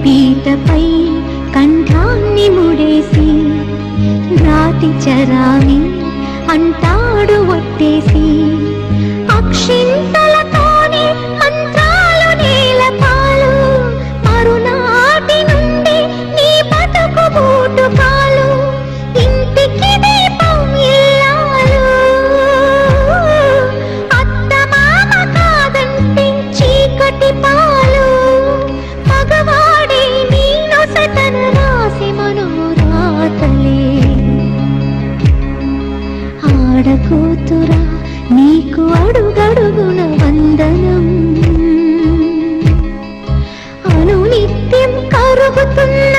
పీటపై కంఠాన్ని ముడేసి రాతి చరామి అంటాడు ఒట్టేసి అక్షింతలతోనే మంత్రాలు నేలపాలు మరునాటి నుండి నీ బతుకు బూటుకాలు ఇంటికి దీపం ఇల్లాలు అత్త మామ కాదంటే చీకటి పాలు మగవాడే నీ నొసటన రాసి మనోరాతలే ఆడకూతురా నీకు అడుగడుగున వందనం అనునిత్యం కరుగుతున్న